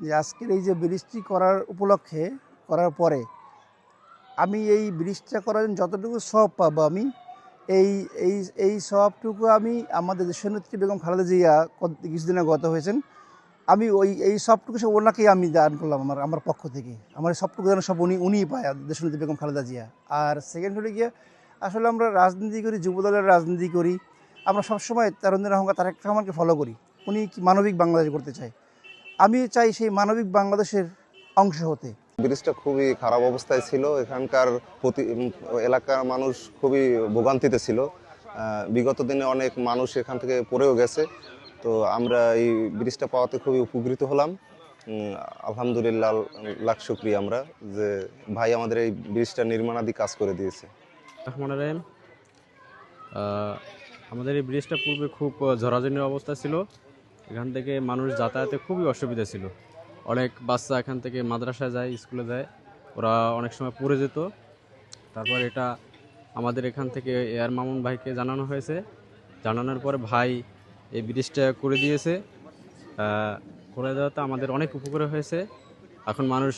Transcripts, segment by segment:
যে আজকের এই যে ব্রিজটি করার উপলক্ষে করার পরে আমি এই ব্রিজটা করার জন্য যতটুকু সওয়াব পাবো আমি এই এই এই সওয়াবটুকু আমি আমাদের দেশনেত্রী বেগম খালেদা জিয়া কিছুদিন আগে গত হয়েছেন, আমি এই সবটুকু সব ওনাকেই আমি দান করলাম আমার পক্ষ থেকে। আমার সবটুকু যেন সব উনিই পায়, দেশনেত্রী বেগম খালেদা জিয়া। আর সেকেন্ড হলে গিয়ে আসলে আমরা রাজনীতি করি, যুবদলের রাজনীতি করি, আমরা সবসময় তারুণ্যের অহংকার তারেক রহমানকে ফলো করি। উনি কি মানবিক বাংলাদেশ করতে চায়, আমি চাই সেই মানবিক বাংলাদেশের অংশ হতে। ব্রিজটা খুবই খারাপ অবস্থায় ছিল, এখানকার এলাকার মানুষ খুবই ভোগান্তিতে ছিল। বিগত দিনে অনেক মানুষ এখান থেকে পড়েও গেছে। তো আমরা এই ব্রিজটা পাওয়াতে খুবই উপকৃত হলাম। আলহামদুলিল্লাহ, লাখ শুকরিয়া আমরা যে ভাই আমাদের এই ব্রিজটা নির্মাণাদি কাজ করে দিয়েছে। রহমানুর রহিম। আমাদের এই ব্রিজটা পূর্বে খুব জরাজীর্ণ অবস্থা ছিল। এখান থেকে মানুষ যাতায়াতে খুবই অসুবিধা ছিল। অনেক বাচ্চা এখান থেকে মাদ্রাসায় যায়, স্কুলে যায়, ওরা অনেক সময় পড়ে যেত। তারপর এটা আমাদের এখান থেকে এআর মামুন ভাইকে জানানো হয়েছে। জানানোর পরে ভাই এই ব্রিজটা করে দিয়েছে। করে দেওয়াতে আমাদের অনেক উপকার হয়েছে। এখন মানুষ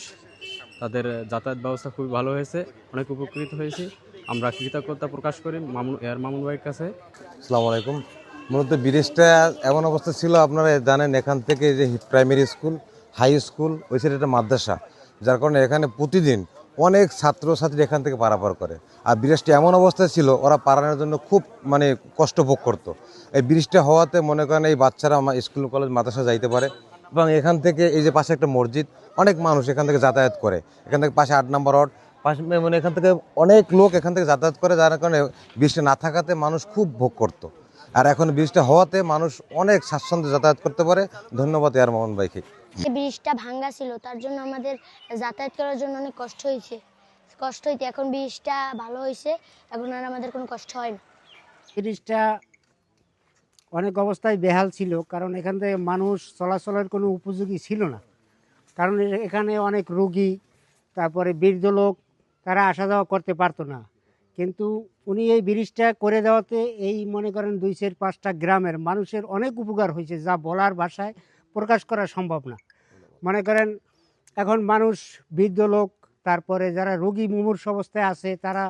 তাদের যাতায়াত ব্যবস্থা খুবই ভালো হয়েছে, অনেক উপকৃত হয়েছে। আমরা কৃতজ্ঞতা প্রকাশ করি এআর মামুন ভাইয়ের কাছে। আসসালামু আলাইকুম। মূলত ব্রিজটা এমন অবস্থা ছিল, আপনারা জানেন এখান থেকে যে প্রাইমারি স্কুল, হাই স্কুল, ওই সাইডে একটা মাদ্রাসা, যার কারণে এখানে প্রতিদিন অনেক ছাত্রছাত্রী এখান থেকে পারাপার করে। আর ব্রিজটা এমন অবস্থায় ছিল, ওরা পারানোর জন্য খুব কষ্ট ভোগ করতো। এই ব্রিজটা হওয়াতে মনে করেন এই বাচ্চারা স্কুল কলেজ মাদ্রাসা যাইতে পারে। এবং এখান থেকে এই যে পাশে একটা মসজিদ, অনেক মানুষ এখান থেকে যাতায়াত করে। এখান থেকে পাশে 8 নম্বর ওয়ার্ড, পাশে এখান থেকে অনেক লোক এখান থেকে যাতায়াত করে, যার কারণে ব্রিজটা না থাকাতে মানুষ খুব ভোগ করত। আর এখন ব্রিজটা হওয়াতে মানুষ অনেক স্বাচ্ছন্দ্যে যাতায়াত করতে পারে। ধন্যবাদ এআর মোহন ভাইকে। এই ব্রিজটা ভাঙ্গা ছিল, তার জন্য আমাদের যাতায়াত করার জন্য অনেক কষ্ট হয়েছে। এখন ব্রিজটা ভালো হয়েছে, এখন আর আমাদের কোনো কষ্ট হয় না। ব্রিজটা অনেক অবস্থায় বেহাল ছিল, কারণ এখান থেকে মানুষ চলাচলের কোনো উপযোগী ছিল না। কারণ এখানে অনেক রোগী, তারপরে বৃদ্ধ লোক, তারা আসা যাওয়া করতে পারতো না। কিন্তু উনি এই ব্রিজটা করে দেওয়াতে এই মনে করেন 2-5টা গ্রামের মানুষের অনেক উপকার হয়েছে, যা বলার ভাষায় প্রকাশ করা সম্ভব না। মনে করেন এখন মানুষ, বৃদ্ধ লোক, তারপরে যারা রোগী মুমূর্ষ অবস্থায় আছে, তারা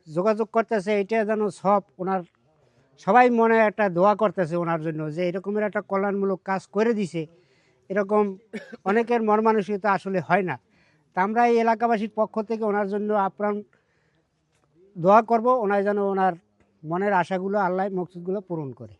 যোগাযোগ করতেছে। এটা যেন সব ওনার, সবাই মনে একটা দোয়া করতেছে ওনার জন্য, যে এরকমের একটা কল্যাণমূলক কাজ করে দিছে। এরকম অনেকের মন মানসিকতা আসলে হয় না। তা আমরা এই এলাকাবাসীর পক্ষ থেকে ওনার জন্য আপ্রাণ দোয়া করব, ওনার যেন ওনার মনের আশাগুলো, আল্লাহ মকসুদগুলো পূরণ করে।